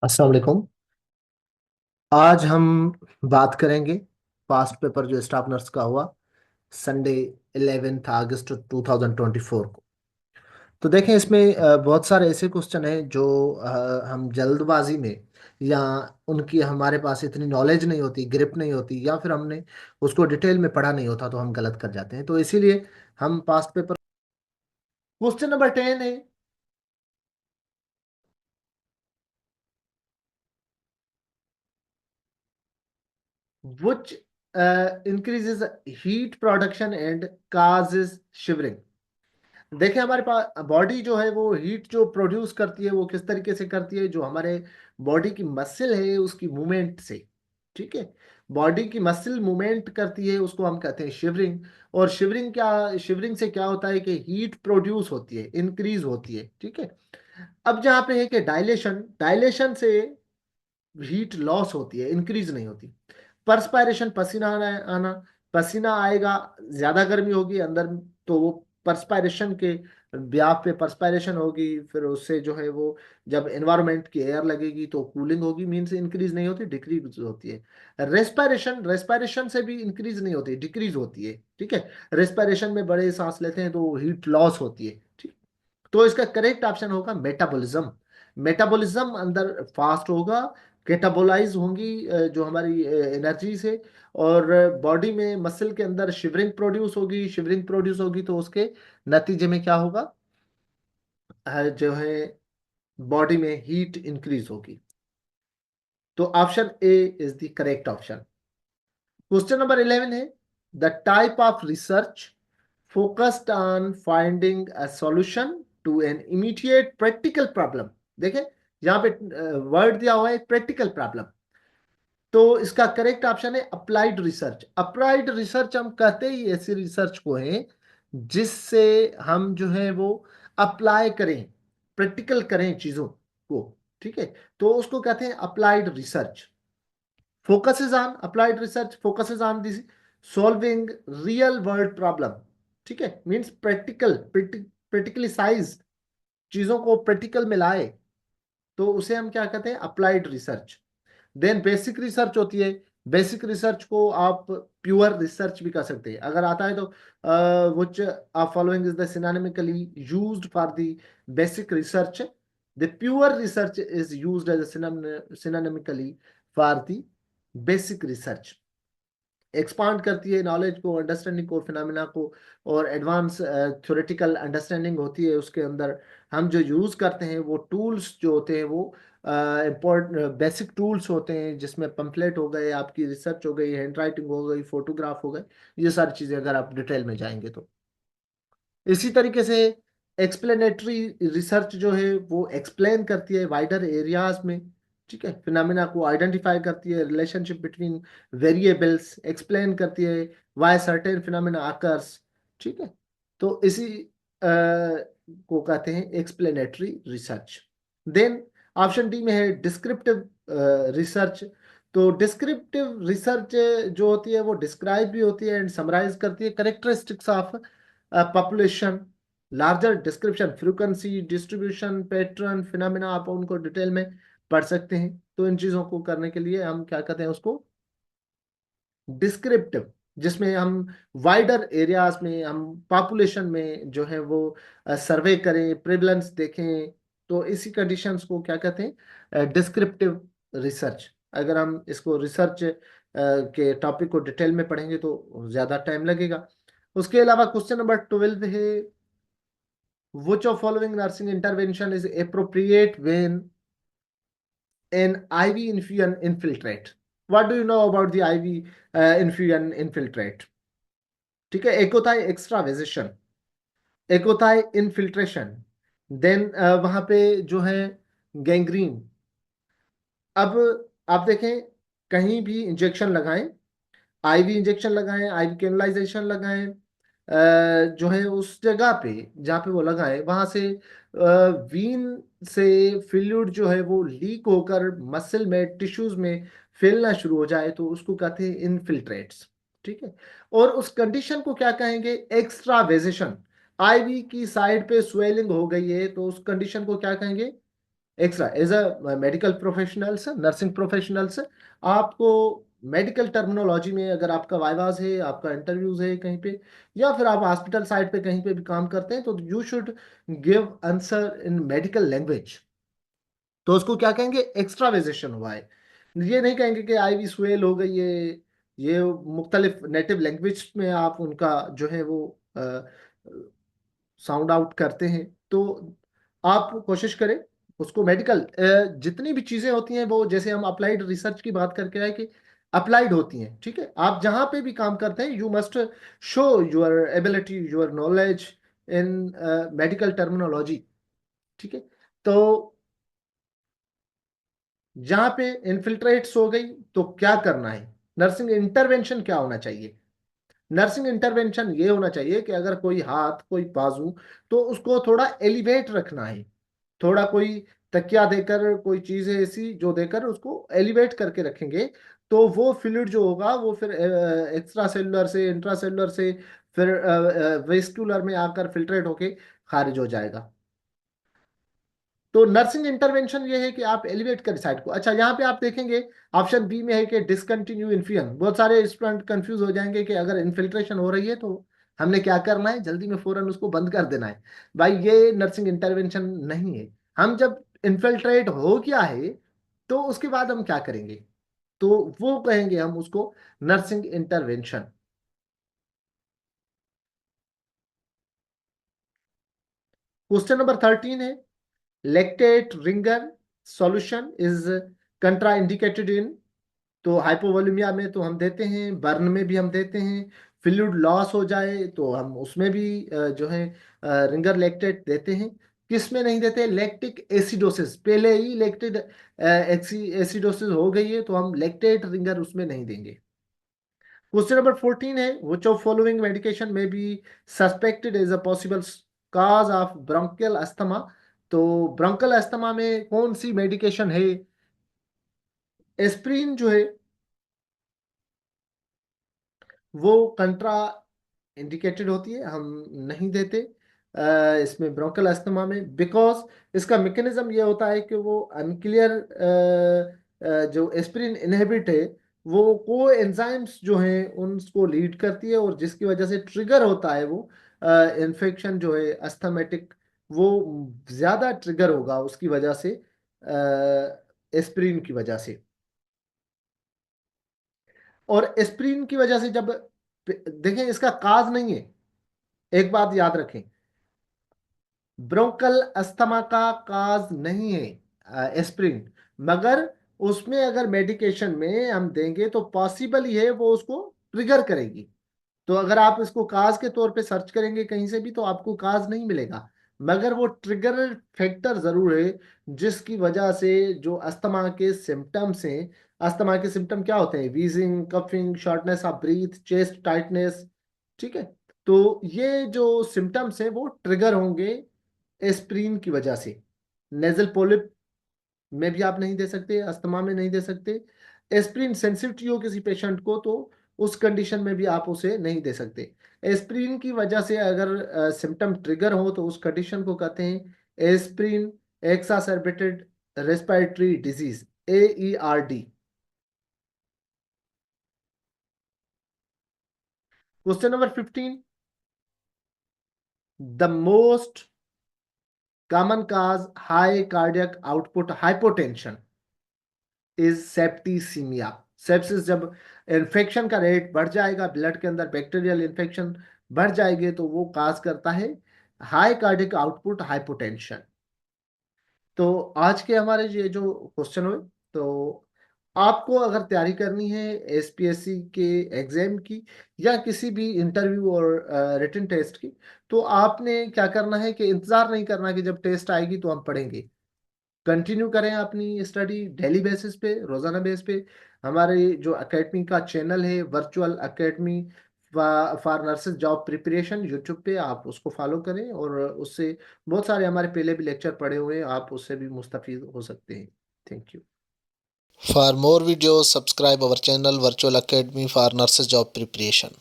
अस्सलाम वालेकुम। आज हम बात करेंगे पास्ट पेपर जो स्टाफ नर्स का हुआ संडे 11 अगस्त 2024 को। तो देखें इसमें बहुत सारे ऐसे क्वेश्चन हैं जो हम जल्दबाजी में या उनकी हमारे पास इतनी नॉलेज नहीं होती, ग्रिप नहीं होती, या फिर हमने उसको डिटेल में पढ़ा नहीं होता तो हम गलत कर जाते हैं। तो इसीलिए हम पास्ट पेपर क्वेश्चन नंबर 10 है। Which increases heat production and causes shivering? देखें हमारे पास बॉडी जो है वो हीट जो प्रोड्यूस करती है वो किस तरीके से करती है, जो हमारे बॉडी की मसल है उसकी मूवमेंट से। ठीक है, बॉडी की मसल मूवमेंट करती है, उसको हम कहते हैं शिवरिंग। और शिवरिंग से क्या होता है कि हीट प्रोड्यूस होती है, इंक्रीज होती है। ठीक है, अब जहाँ पे है कि डायलेशन, डायलेशन से हीट लॉस होती है, इंक्रीज नहीं होती। परस्पायरेशन, पसीना आना, पसीना आएगा, ज्यादा गर्मी होगी अंदर, तो वो परस्पायरेशन के ब्याह पे परस्पायरेशन होगी, फिर उससे जो है वो जब एनवायरनमेंट की एयर लगेगी तो कूलिंग होगी, मीन्स इंक्रीज नहीं होती, डिक्रीज होती है। रेस्पायरेशन, रेस्पायरेशन से भी इंक्रीज नहीं होती, डिक्रीज होती है। ठीक है, रेस्पायरेशन में बड़े सांस लेते हैं तो हीट लॉस होती है। ठीक, तो इसका करेक्ट ऑप्शन होगा मेटाबॉलिज्म। मेटाबॉलिज्म अंदर फास्ट होगा, केटाबोलाइज होंगी जो हमारी एनर्जी से, और बॉडी में मसल के अंदर शिवरिंग प्रोड्यूस होगी। शिवरिंग प्रोड्यूस होगी तो उसके नतीजे में क्या होगा, जो है बॉडी में हीट इंक्रीज होगी। तो option A is the correct option. Question number 11 है, the type of research focused on finding a solution to an immediate practical problem. देखें यहाँ पे वर्ड दिया हुआ है प्रैक्टिकल प्रॉब्लम, तो इसका करेक्ट ऑप्शन है अप्लाइड रिसर्च। अप्लाइड रिसर्च हम कहते ही ऐसी रिसर्च को है जिससे हम जो है वो अप्लाई करें, प्रैक्टिकल करें चीजों को। ठीक है, तो उसको कहते हैं applied research. focuses on applied research focuses on this solving real world problem। ठीक है, मींस प्रैक्टिकली साइज चीजों को प्रैक्टिकल में लाए, तो उसे हम क्या कहते हैं, applied research. Then basic research होती है। बेसिक रिसर्च को आप प्योर रिसर्च भी कर सकते हैं अगर आता है तो। Which are following is the synonymically used for the basic research. The pure research is used as synonymically for the basic research. Expand करती है नॉलेज को, अंडरस्टैंडिंग को, फिनोमिना को, और एडवांस थ्योरेटिकल अंडरस्टैंडिंग होती है उसके अंदर। हम जो यूज करते हैं वो टूल्स जो होते हैं वो इम्पोर्टेंट बेसिक टूल्स होते हैं, जिसमें पंपलेट हो गए, आपकी रिसर्च हो गई, हैंड राइटिंग हो गई, फोटोग्राफ हो गए, ये सारी चीजें अगर आप डिटेल में जाएंगे तो। इसी तरीके से एक्सप्लेनेटरी रिसर्च जो है वो एक्सप्लेन करती है वाइडर एरियाज में। ठीक है, फिनोमिना को आइडेंटिफाई करती है, रिलेशनशिप बिटवीन वेरिएबल्स एक्सप्लेन करती है, व्हाई सर्टेन फिनोमिना अकर्स। ठीक है, तो इसी को कहते हैं explanatory research. Then option D में है डिस्क्रिप्टिव रिसर्च। तो डिस्क्रिप्टिव रिसर्च जो होती है वो डिस्क्राइब भी होती है एंड समराइज करती है characteristics of population. Larger description, frequency, distribution, pattern, phenomena, आप उनको डिटेल में पढ़ सकते हैं। तो इन चीजों को करने के लिए हम क्या कहते हैं उसको, डिस्क्रिप्टिव, जिसमें हम वाइडर एरियाज में, हम पॉपुलेशन में जो है वो सर्वे करें, प्रेवलेंस देखें। तो इसी कंडीशंस को क्या कहते हैं, डिस्क्रिप्टिव रिसर्च। अगर हम इसको रिसर्च के टॉपिक को डिटेल में पढ़ेंगे तो ज्यादा टाइम लगेगा। उसके अलावा क्वेश्चन नंबर 12 है, which of following nursing intervention is appropriate when an IV infusion infiltrate? What do you know about the IV infusion infiltrate? ठीक है, एक होता है एक्स्ट्रावेजेशन, एक होता है इनफिल्ट्रेशन, देन वहां पे जो है गैंग्रीन। अब आप देखें, कहीं भी इंजेक्शन लगाएं, आईवी इंजेक्शन लगाएं, आईवी कैनालाइजेशन लगाएं, जो है उस जगह पे जहाँ पे वो लगाएं वहां से वीन से फ्लूइड जो है वो लीक होकर मसल में, टिश्यूज में फैलना शुरू हो जाए तो उसको कहते हैं इनफिल्ट्रेट्स। ठीक है, और उस कंडीशन को क्या कहेंगे, एक्स्ट्रावेजेशन। आईवी की साइड पे स्वेलिंग हो गई है तो उस कंडीशन को क्या कहेंगे, extra as a medical professionals, nursing professionals, आपको मेडिकल टर्मिनोलॉजी में अगर आपका वाइवाज है, आपका इंटरव्यूज है कहीं पे, या फिर आप हॉस्पिटल साइड पे कहीं पे भी काम करते हैं, तो you should give answer in medical language. तो उसको क्या कहेंगे, एक्स्ट्रावाइजेशन हुआ है। ये नहीं कहेंगे कि आईवी स्वेल हो गई है। ये मुख्तलिफ नेटिव लैंग्वेज में आप उनका जो है वो साउंड आउट करते हैं। तो आप कोशिश करें उसको मेडिकल, जितनी भी चीजें होती हैं वो, जैसे हम अप्लाइड रिसर्च की बात करके आए कि अप्लाइड होती हैं, ठीक है। आप जहां पे भी काम करते हैं you must show your ability, your knowledge in medical terminology, ठीक है। तो जहां पे इन्फिल्ट्रेट्स हो गई तो क्या करना है, नर्सिंग इंटरवेंशन क्या होना चाहिए। नर्सिंग इंटरवेंशन ये होना चाहिए कि अगर कोई हाथ, कोई बाजू, तो उसको थोड़ा एलिवेट रखना है। थोड़ा कोई तकिया देकर, कोई चीज है ऐसी जो देकर उसको एलिवेट करके रखेंगे, तो वो फ्लूइड जो होगा वो फिर एक्स्ट्रा सेलुलर से, इंट्रासेलुलर से, फिर वेस्कुलर में आकर फिल्ट्रेट होके खारिज हो जाएगा। तो नर्सिंग इंटरवेंशन ये है कि आप एलिवेट करें साइड को। अच्छा, यहाँ पे आप देखेंगे ऑप्शन बी में है कि डिसकंटिन्यू इन्फ्यूजन। बहुत सारे स्टूडेंट कंफ्यूज हो जाएंगे कि अगर इन्फिल्ट्रेशन हो रही है तो हमने क्या करना है, जल्दी में फौरन उसको बंद कर देना है। भाई ये नर्सिंग इंटरवेंशन नहीं है। हम जब इन्फिल्ट्रेट हो गया है तो उसके बाद हम क्या करेंगे, तो वो कहेंगे हम उसको नर्सिंग इंटरवेंशन। क्वेश्चन नंबर 13 है, lactate ringer solution is contraindicated in। तो हाइपोवोलेमिया में तो हम देते हैं, बर्न में भी हम देते हैं, फ्लूइड लॉस हो जाए तो हम उसमें भी जो है रिंगर लैक्टेट देते हैं। किस में नहीं देते, लैक्टिक एसिडोसिस, पहले ही लैक्टेड एसिडोसिस हो गई है तो हम लैक्टेट रिंगर उसमें नहीं देंगे। क्वेश्चन नंबर 14 है, विच ऑफ फॉलोइंग मेडिकेशन में be suspected as a possible cause of bronchial asthma. तो ब्रोंकियल अस्थमा में कौन सी मेडिकेशन है, एस्प्रिन जो है वो कंट्रा इंडिकेटेड होती है, हम नहीं देते इसमें ब्रोंकल अस्थमा में, बिकॉज इसका मैकेनिज्म ये होता है कि वो अनक्लियर जो एस्पिरिन इनहिबिट है वो को एंजाइम्स जो हैं उनको लीड करती है, और जिसकी वजह से ट्रिगर होता है वो इन्फेक्शन जो है अस्थमेटिक, वो ज्यादा ट्रिगर होगा उसकी वजह से, एस्पिरिन की वजह से। और एस्पिरिन की वजह से जब देखें, इसका काज नहीं है, एक बात याद रखें, ब्रोंकल अस्थमा का काज नहीं है एस्पिरिन, मगर उसमें अगर मेडिकेशन में हम देंगे तो पॉसिबल ही है वो उसको ट्रिगर करेगी। तो अगर आप इसको काज के तौर पे सर्च करेंगे कहीं से भी तो आपको काज नहीं मिलेगा, मगर वो ट्रिगर फैक्टर जरूर है जिसकी वजह से जो अस्थमा के सिम्टम्स हैं। अस्थमा के सिम्टम क्या होते हैं, wheezing, coughing, shortness of breath, chest tightness, ठीक है। तो ये जो सिम्टम्स हैं वो ट्रिगर होंगे एस्प्रीन की वजह से। नेजल पोलिप में भी आप नहीं दे सकते, अस्थमा में नहीं दे सकते। एस्प्रिन सेंसिटिव हो किसी पेशेंट को तो उस कंडीशन में भी आप उसे नहीं दे सकते। एस्प्रिन की वजह से अगर सिम्टम ट्रिगर हो तो उस कंडीशन को कहते हैं aspirin exacerbated respiratory disease, AERD। Question number 15, the most common cause high cardiac output hypotension is septicemia. Sepsis, जब इन्फेक्शन का रेट बढ़ जाएगा, ब्लड के अंदर बैक्टीरियल इन्फेक्शन बढ़ जाएगी तो वो काज करता है हाई कार्डिक आउटपुट हाइपोटेंशन। तो आज के हमारे ये जो क्वेश्चन हुए, तो आपको अगर तैयारी करनी है एसपीएससी के एग्जाम की या किसी भी इंटरव्यू और रिटन टेस्ट की, तो आपने क्या करना है कि इंतजार नहीं करना कि जब टेस्ट आएगी तो हम पढ़ेंगे। कंटिन्यू करें अपनी स्टडी डेली बेसिस पे, रोजाना बेस पे। हमारे जो अकेडमी का चैनल है virtual academy for nurses job preparation, YouTube पे आप उसको फॉलो करें, और उससे बहुत सारे हमारे पहले भी लेक्चर पढ़े हुए हैं, आप उससे भी मुस्तफीद हो सकते हैं। Thank you. For more videos, subscribe our channel Virtual Academy for Nurses Job Preparation.